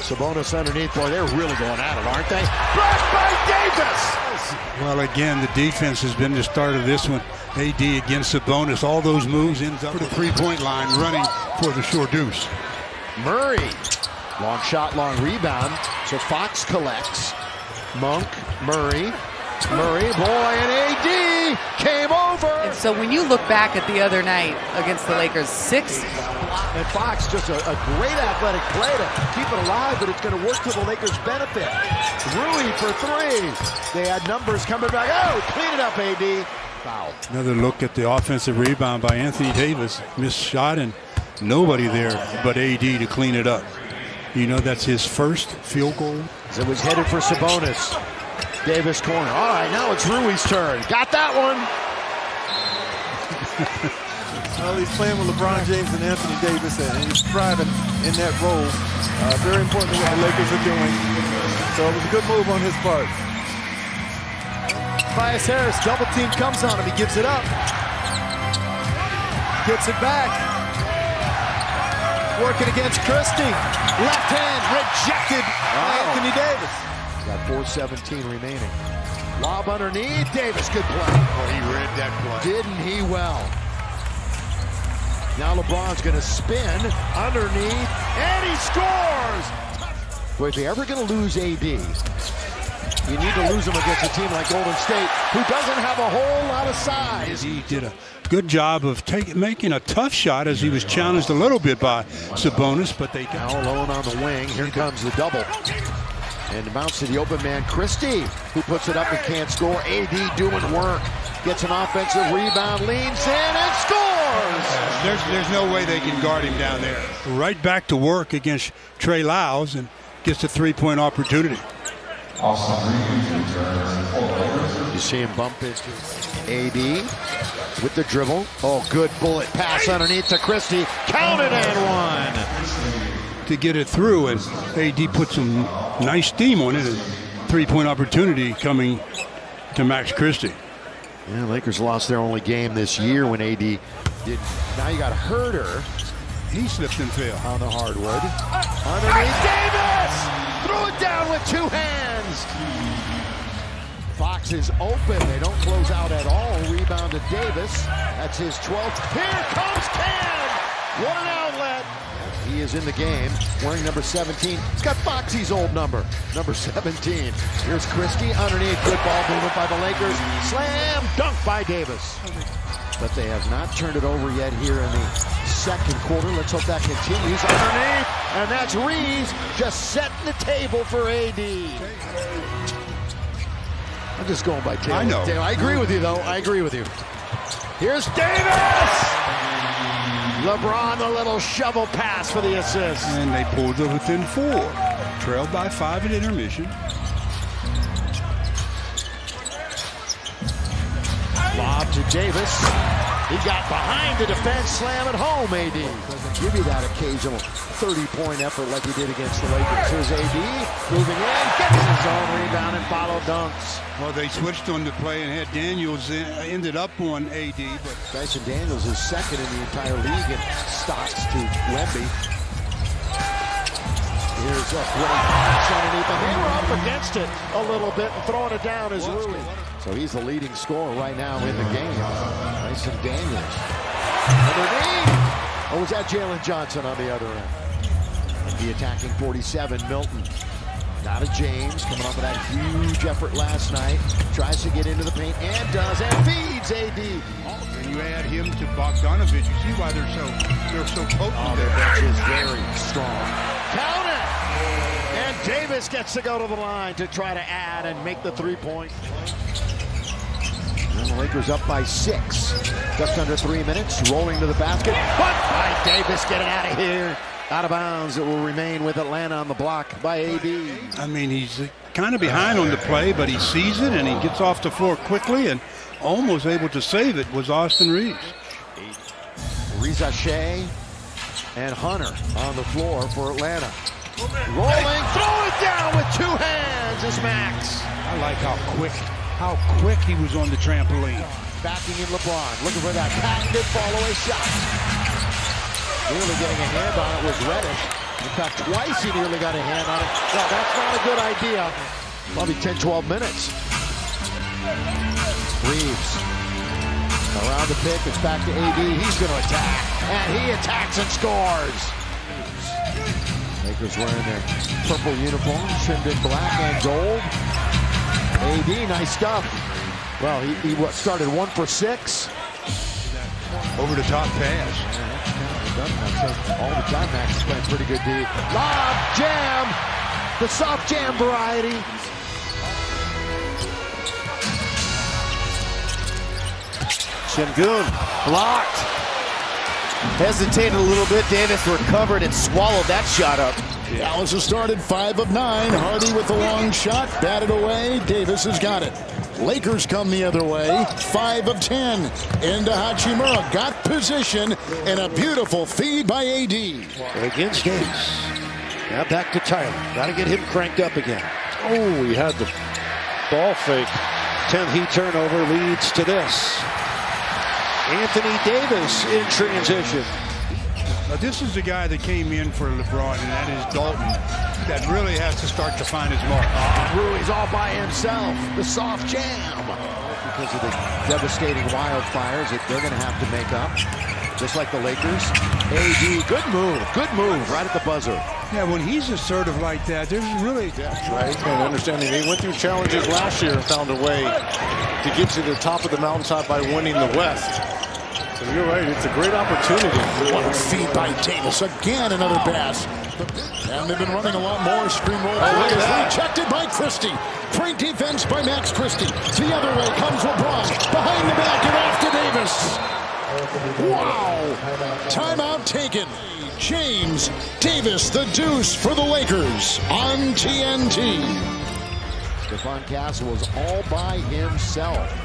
Sabonis underneath. Boy, they're really going at it, aren't they? Blocked by Davis! Well, again, the defense has been the start of this one. AD against Sabonis. All those moves ends up for the three-point line, running for the short deuce. Murray. Long shot, long rebound. So Fox collects. Monk, Murray, boy, and AD came over. And so when you look back at the other night against the Lakers, 6. And Fox, just a great athletic play to keep it alive, but it's going to work to the Lakers' benefit. Rui for 3. They had numbers coming back. Oh, clean it up, AD. Foul. Another look at the offensive rebound by Anthony Davis. Missed shot, and nobody there but AD to clean it up. You know, that's his first field goal. As it was headed for Sabonis. Davis corner. All right, now it's Rui's turn. Got that one. Well, he's playing with LeBron James and Anthony Davis, and he's thriving in that role. Very important to what the Lakers are doing. So it was a good move on his part. Tobias Harris, double team comes on him. He gives it up. Gets it back. Working against Christie. Left hand rejected by Anthony Davis. Got 4:17 remaining. Lob underneath. Davis, good play. Oh, he read that play. Didn't he well? Now LeBron's going to spin underneath, and he scores! Boy, if you're ever going to lose AD, you need to lose him against a team like Golden State, who doesn't have a whole lot of size. He did a good job of making a tough shot as he was challenged a little bit by Sabonis, but they got... Now alone on the wing. Here comes the double. And bounce to the open man, Christie, who puts it up and can't score. AD doing work. Gets an offensive rebound, leans in, and scores! There's no way they can guard him down there. Right back to work against Trey Lyles and gets a three-point opportunity. You see him bump into AD with the dribble. Oh, good bullet pass underneath to Christie. Counted and one. To get it through, and AD put some nice steam on it. A three-point opportunity coming to Max Christie. Yeah, Lakers lost their only game this year when AD did. Now you got Herter. He slipped and fell on the hardwood. Underneath Davis! Threw it down with 2 hands. Fox is open. They don't close out at all. Rebound to Davis. That's his 12th. Here comes Cam! What an outlet! He is in the game, wearing number 17. He's got Foxy's old number 17. Here's Christie underneath. Good ball movement by the Lakers. Slam dunk by Davis. But they have not turned it over yet here in the second quarter. Let's hope that continues. Underneath, and that's Reeves just setting the table for AD. I'm just going by Taylor. I know. I agree with you, though. I agree with you. Here's Davis! LeBron, a little shovel pass for the assist. And they pulled it within 4. Trailed by 5 at intermission. Lob to Davis. He got behind the defense, slam it home, AD. Doesn't give you that occasional 30-point effort like he did against the Lakers. Here's AD, moving in, gets his own rebound and follow dunks. Well, they switched on the play and had Daniels ended up on AD. But Dyson Daniels is second in the entire league in stops to Wemby. Here's a great pass underneath, and they were up against it a little bit and throwing it down as Rui. So he's the leading scorer right now in the game. Dyson Daniels. Underneath! Or was that Jalen Johnson on the other end? And the attacking 47, Milton. Now to James, coming off of that huge effort last night. Tries to get into the paint and does, and feeds AD. And you add him to Bogdanovich, you see why they're so potent. Oh, their bench is very strong. Count it! And Davis gets to go to the line to try to add and make the three-point. And the Lakers up by 6. Just under 3 minutes, rolling to the basket. But by Davis, get it out of here. Out of bounds. It will remain with Atlanta on the block by A.D. I mean, he's kind of behind on the play, but he sees it and he gets off the floor quickly and almost able to save it was Austin Reeves. Reza Shea and Hunter on the floor for Atlanta. Rolling, throw it down with 2 hands is Max. I like how quick he was on the trampoline. Backing in LeBron, looking for that patented fall-away shot. Nearly getting a hand on it was Reddish. In fact, twice he nearly got a hand on it. No, that's not a good idea. Probably 10, 12 minutes. Reeves around the pick. It's back to AD. He's going to attack. And he attacks and scores. Lakers wearing their purple uniform, trimmed in black and gold. AD, nice stuff. Well, he started 1 for 6. Over the top pass. All the time, Max is playing pretty good D. Lob, jam, the soft jam variety. Şengün blocked. Hesitated a little bit. Davis recovered and swallowed that shot up. Dallas has started 5 of 9. Hardy with the long shot, batted away. Davis has got it. Lakers come the other way, 5 of 10. Into Hachimura, got position, and a beautiful feed by AD. Against Davis. Now back to Tyler. Got to get him cranked up again. Oh, he had the ball fake. 10th Heat turnover leads to this. Anthony Davis in transition. Now, this is the guy that came in for LeBron, and that is Dalton, that really has to start to find his mark. Rui's all by himself. The soft jam. Because of the devastating wildfires that they're going to have to make up. Just like the Lakers. AD, good move right at the buzzer. Yeah, when he's assertive like that, there's really... Right, and understanding they went through challenges last year and found a way to get to the top of the mountaintop by winning the West. So you're right, it's a great opportunity. What a feed by Davis. Again, another pass. And they've been running a lot more screen roll plays. Rejected by Christie. Great defense by Max Christie. The other way comes LeBron. Behind the back and off to Davis. Wow! Timeout taken. James Davis, the deuce for the Lakers on TNT. Stephon Castle was all by himself.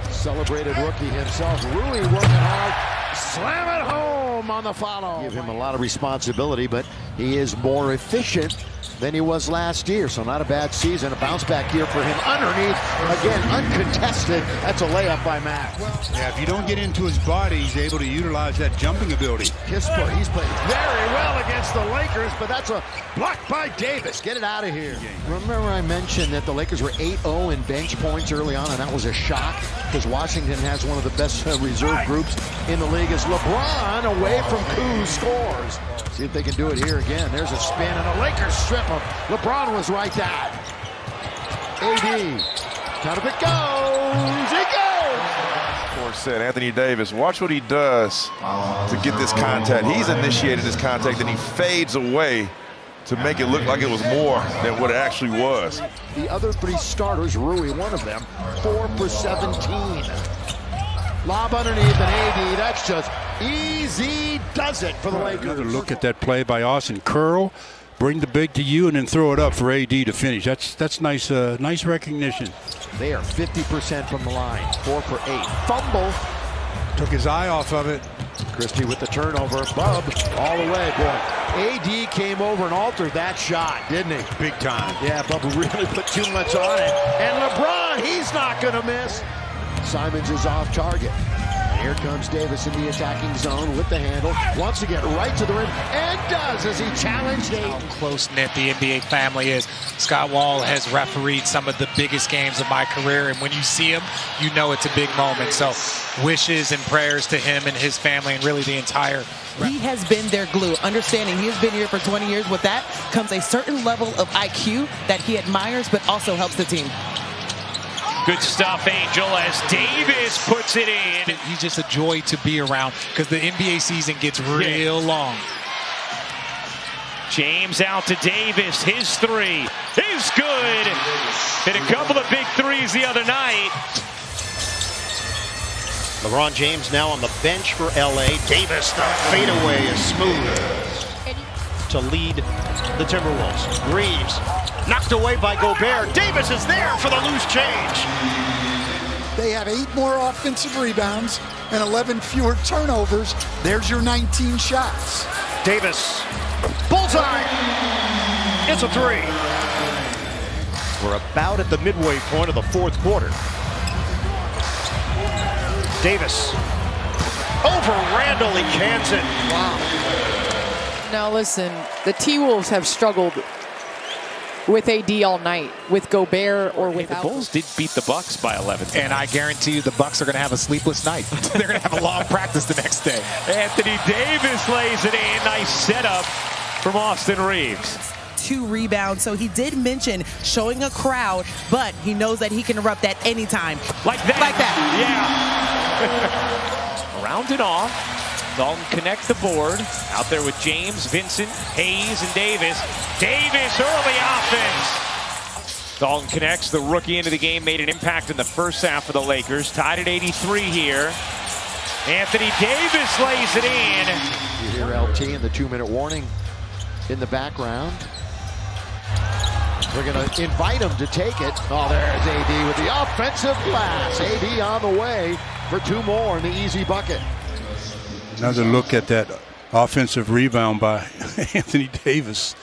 Celebrated rookie himself. Rui working hard. Slam it home on the follow. Give him a lot of responsibility, but he is more efficient than he was last year. So not a bad season. A bounce back year for him. Underneath, again, uncontested. That's a layup by Max. Yeah, if you don't get into his body, he's able to utilize that jumping ability. Kispert, he's played very well against the Lakers, but that's a block by Davis. Get it out of here. Remember I mentioned that the Lakers were 8-0 in bench points early on, and that was a shock because Washington has one of the best reserve groups in the league. As LeBron away from Kuz scores. See if they can do it here again. There's a spin and a Lakers strip him. LeBron was right there. AD. Count of it goes. He goes. Of course, said Anthony Davis. Watch what he does to get this contact. He's initiated this contact, and he fades away to make it look like it was more than what it actually was. The other 3 starters, Rui, one of them, 4 for 17. Lob underneath an AD. That's just easy does it for the Lakers. Another look at that play by Austin. Curl, bring the big to you, and then throw it up for AD to finish. That's nice, nice recognition. They are 50% from the line. 4 for 8. Fumble. Took his eye off of it. Christie with the turnover. Bub all the way, boy. AD came over and altered that shot, didn't he? Big time. Yeah, Bub really put too much on it. And LeBron, he's not going to miss. Simons is off target. And here comes Davis in the attacking zone with the handle. Wants to get right to the rim, and does as he challenged How close-knit the NBA family is. Scott Wall has refereed some of the biggest games of my career, and when you see him, you know it's a big moment. So wishes and prayers to him and his family and really the entire... He has been their glue. Understanding he has been here for 20 years. With that comes a certain level of IQ that he admires, but also helps the team. Good stuff, Angel, as Davis puts it in. He's just a joy to be around because the NBA season gets real long. James out to Davis. His 3 is good. Hit a couple of big 3s the other night. LeBron James now on the bench for LA. Davis, the fadeaway is smooth. to lead the Timberwolves. Reeves knocked away by Gobert. Davis is there for the loose change. They have 8 more offensive rebounds and 11 fewer turnovers. There's your 19 shots. Davis, bullseye. It's a 3. We're about at the midway point of the fourth quarter. Davis over Randall. He cans it. Wow. Now listen, the T-Wolves have struggled with AD all night, with Gobert or without. The Bulls did beat the Bucks by 11 tonight. And I guarantee you the Bucks are going to have a sleepless night. They're going to have a long practice the next day. Anthony Davis lays it in. Nice setup from Austin Reeves. 2 rebounds, so he did mention showing a crowd, but he knows that he can erupt at any time. Like that. Like that. Yeah. Rounded off. Dalton connect the board. Out there with James, Vincent, Hayes, and Davis. Davis, early offense. Dalton connects. The rookie into the game made an impact in the first half for the Lakers. Tied at 83 here. Anthony Davis lays it in. You hear LT in the 2-minute warning in the background. We're going to invite him to take it. Oh, there's AD with the offensive glass. AD on the way for 2 more in the easy bucket. Another look at that offensive rebound by Anthony Davis.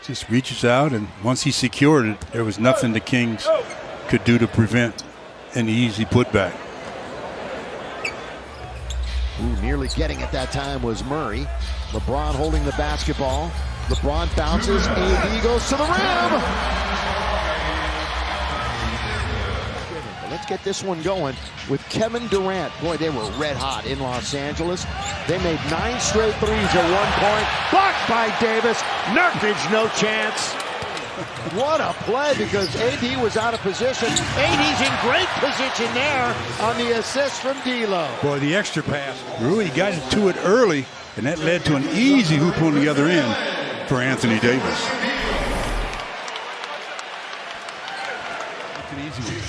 Just reaches out, and once he secured it, there was nothing the Kings could do to prevent an easy putback. Ooh, nearly getting it that time was Murray. LeBron holding the basketball. LeBron bounces. AD goes to the rim. Let's get this one going with Kevin Durant. Boy, they were red hot in Los Angeles. They made 9 straight threes at one point. Blocked by Davis. Nurkic, no chance. What a play, because AD was out of position. AD's in great position there on the assist from D'Lo. Boy, the extra pass. Rui got to it early, and that led to an easy hoop on the other end for Anthony Davis. It's an easy one.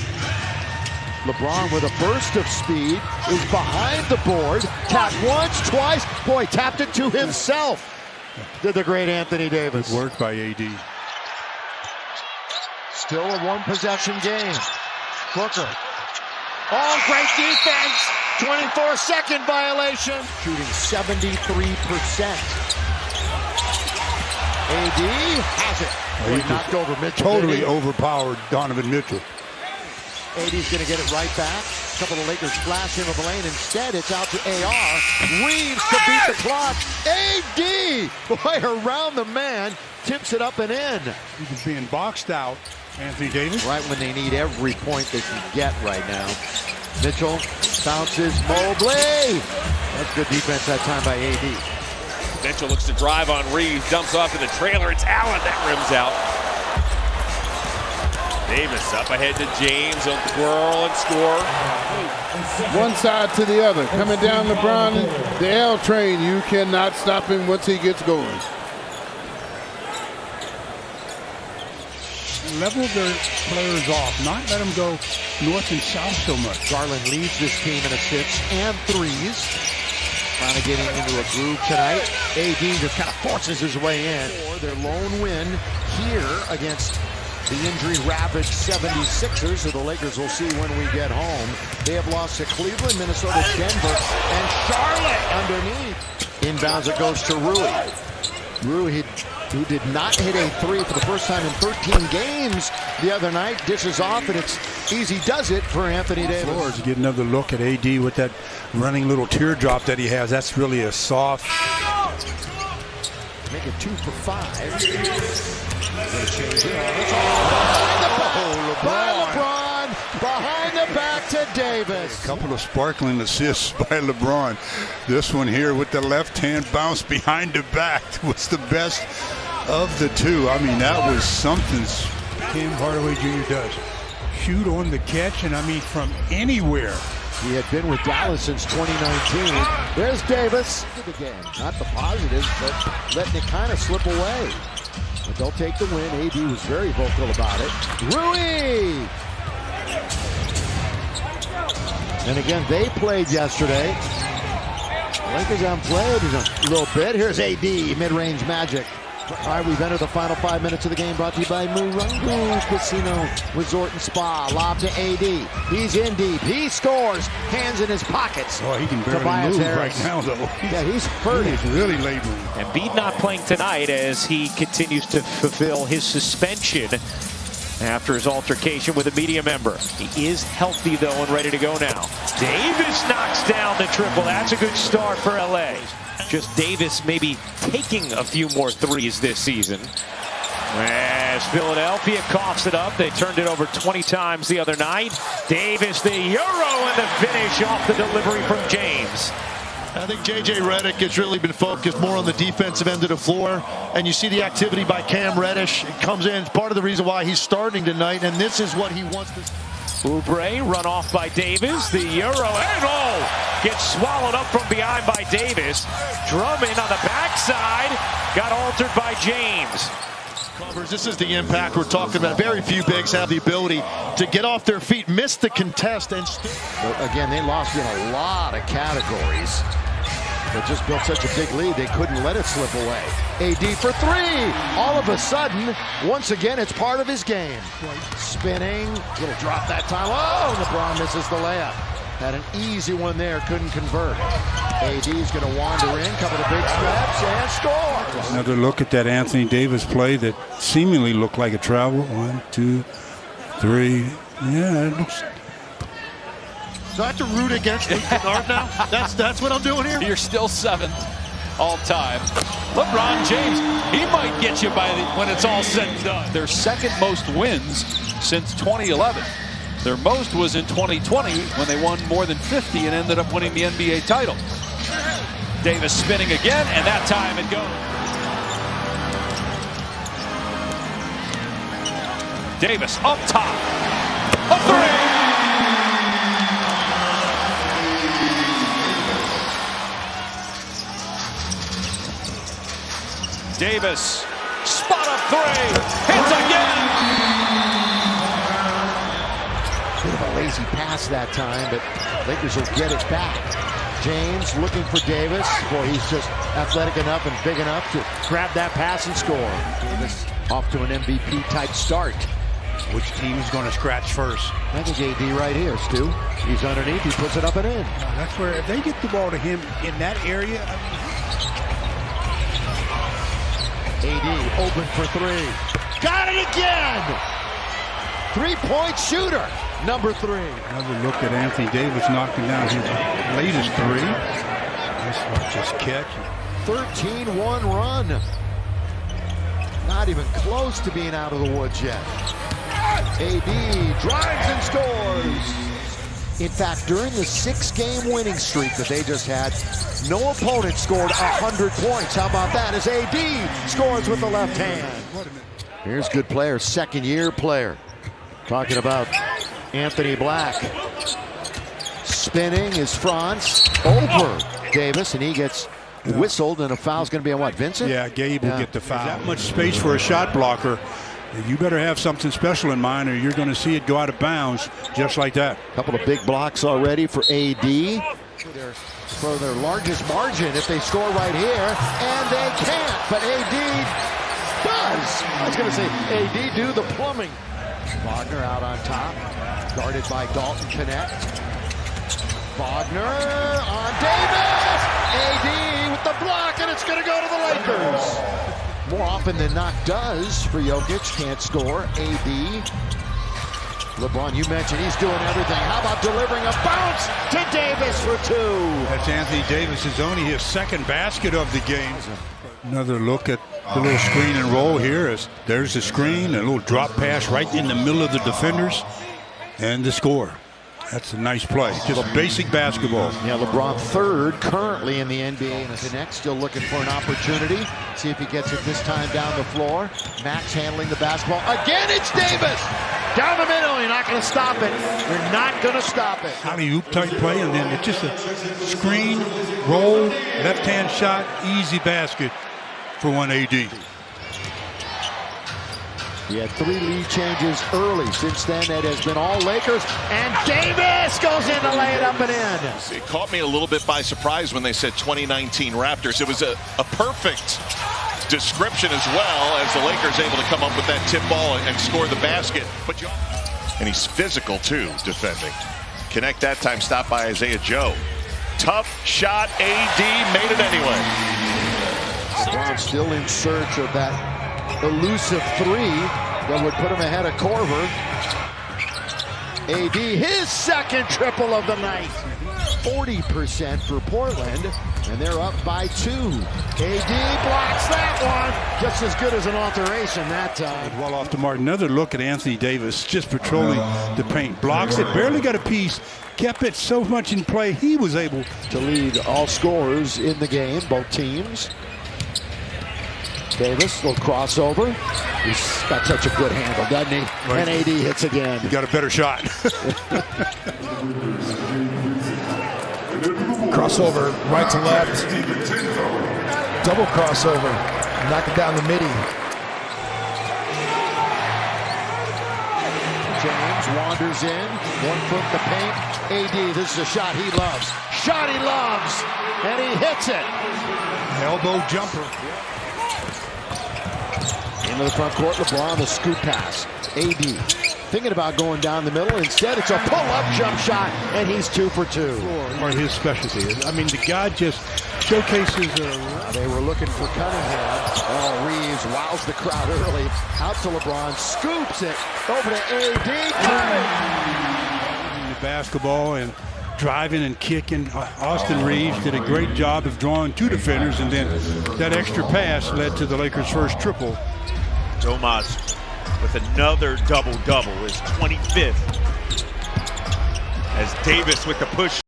LeBron with a burst of speed is behind the board. Tapped once, twice. Boy, tapped it to himself. Did the great Anthony Davis. Good work by AD. Still a 1-possession game. Booker. Oh, great defense. 24-second violation. Shooting 73%. AD has it. Well, Boy, knocked over Mitchell. Totally overpowered Donovan Mitchell. AD's going to get it right back. A couple of Lakers flash into the lane. Instead, it's out to AR. Reeves to beat the clock. AD, boy, around the man, tips it up and in. He's being boxed out, Anthony Davis. Right when they need every point they can get right now. Mitchell bounces Mobley. That's good defense that time by AD. Mitchell looks to drive on Reeves, dumps off to the trailer. It's Allen that rims out. Davis up ahead to James. He'll twirl and score. One side to the other. Coming down LeBron, the L train. You cannot stop him once he gets going. Level their players off, not let them go north and south so much. Garland leads this team in assists and threes. Finally getting into a groove tonight. AD just kind of forces his way in. For their lone win here against the injury-ravaged 76ers, so the Lakers will see when we get home. They have lost to Cleveland, Minnesota, Denver, and Charlotte underneath. Inbounds, it goes to Rui. Rui, who did not hit a 3 for the first time in 13 games the other night, dishes off, and it's easy does it for Anthony Davis. To get another look at AD with that running little teardrop that he has. That's really a soft. Make it 2 for 5. LeBron behind the back to Davis. A couple of sparkling assists by LeBron. This one here with the left hand bounce behind the back was the best of the two. I mean, that was something Tim Hardaway Jr. does. Shoot on the catch, and I mean from anywhere. He had been with Dallas since 2019. There's Davis. Again, not the positives, but letting it kind of slip away. But they'll take the win. AD was very vocal about it. Rui! And again, they played yesterday. Lakers haven't played in a little bit. Here's AD, mid-range magic. All right, we've entered the final 5 minutes of the game, brought to you by Morongo Casino Resort and Spa. Lob to AD. He's in deep. He scores. Hands in his pockets. Oh, he can barely Tobias move Harris. right now, though. Yeah, he's hurting. He's really laboring. Embiid not playing tonight as he continues to fulfill his suspension after his altercation with a media member. He is healthy, though, and ready to go now. Davis knocks down the triple. That's a good start for LA. Just Davis maybe taking a few more threes this season. As Philadelphia coughs it up, they turned it over 20 times the other night. Davis, the Euro, and the finish off the delivery from James. I think J.J. Redick has really been focused more on the defensive end of the floor, and you see the activity by Cam Reddish. It comes in, part of the reason why he's starting tonight, and this is what he wants to. Oubre run off by Davis, the Euro, and gets swallowed up from behind by Davis. Drummond on the backside, got altered by James. Covers. This is the impact we're talking about. Very few bigs have the ability to get off their feet, miss the contest, and again, they lost in a lot of categories. They just built such a big lead, they couldn't let it slip away. AD for three. All of a sudden, once again, it's part of his game. Spinning, little drop that time. Oh, LeBron misses the layup. Had an easy one there, couldn't convert. AD's going to wander in, couple of big steps, and scores. Another look at that Anthony Davis play that seemingly looked like a travel. 1, 2, 3. Yeah, it looks. So I have to root against Luke Kennard now? That's what I'm doing here? You're still 7th all time. LeBron James, he might get you when it's all said and done. Their second most wins since 2011. Their most was in 2020 when they won more than 50 and ended up winning the NBA title. Davis spinning again, and that time it goes. Davis up top. A three! Davis, spot up three, hits again! Bit of a lazy pass that time, but Lakers will get it back. James looking for Davis. Boy, he's just athletic enough and big enough to grab that pass and score. Davis off to an MVP-type start. Which team is going to scratch first? I think AD right here, Stu. He's underneath, he puts it up and in. That's where, if they get the ball to him in that area, AD open for three. Got it again! 3-point shooter, number 3. Another look at Anthony Davis knocking down his latest 3. Nice just catch. 13-1 run. Not even close to being out of the woods yet. AD drives and scores. In fact, during the 6-game winning streak that they just had, no opponent scored 100 points. How about that? As AD scores with the left hand. Here's good player, second-year player. Talking about Anthony Black. Spinning is Franz over Davis, and he gets whistled, and a foul's going to be on what, Vincent? Yeah, Gabe will get the foul. That much space for a shot blocker. You better have something special in mind, or you're going to see it go out of bounds just like that. Couple of big blocks already for AD. For their largest margin if they score right here, and they can't, but AD does. I was going to say, AD do the plumbing. Wagner out on top, guarded by Dalton Connect. Wagner on Davis! AD with the block, and it's going to go to the Lakers. More often than not does for Jokic, can't score. AD. LeBron, you mentioned he's doing everything. How about delivering a bounce to Davis for 2? That's Anthony Davis. It's only his second basket of the game. Another look at the little screen and roll here. As there's the screen, a little drop pass right in the middle of the defenders, and the score. That's a nice play. Just basic basketball. Yeah, LeBron third currently in the NBA. And Connect still looking for an opportunity. See if he gets it this time down the floor. Max handling the basketball. Again, it's Davis. Down the middle. You're not going to stop it. You're not going to stop it. Alley-oop type play, and then it's just a screen, roll, left-hand shot, easy basket for one AD. He had 3 lead changes early. Since then, it has been all Lakers. And Davis goes in to lay it up and in. It caught me a little bit by surprise when they said 2019 Raptors. It was a perfect description as well, as the Lakers able to come up with that tip ball and score the basket. And he's physical too, defending. Connect that time, stopped by Isaiah Joe. Tough shot, AD made it anyway. LeBron still in search of that elusive three that would put him ahead of Korver. AD, his second triple of the night. 40% for Portland, and they're up by 2. AD blocks that one. Just as good as an alteration that time. Well off to Martin. Another look at Anthony Davis, just patrolling the paint. Blocks it, barely got a piece. Kept it so much in play, he was able to lead all scorers in the game, both teams. Davis, little crossover. He's got such a good handle, doesn't he? Right. And AD hits again. He got a better shot. Crossover, right to left. Double crossover. Knock it down the midi. James wanders in. 1 foot in the paint. AD, this is a shot he loves. Shot he loves. And he hits it. Elbow jumper. Into the front court, LeBron, the scoop pass. AD thinking about going down the middle. Instead, it's a pull-up jump shot, and he's 2 for 2. Or his specialty. I mean, the guy just showcases. They were looking for Cunningham. Oh, Reeves wows the crowd early. Out to LeBron, scoops it over to AD. The basketball and driving and kicking. Austin Reeves did a great job of drawing 2 defenders, and then that extra pass led to the Lakers' first triple. Domas with another double-double, his 25th. As Davis with the push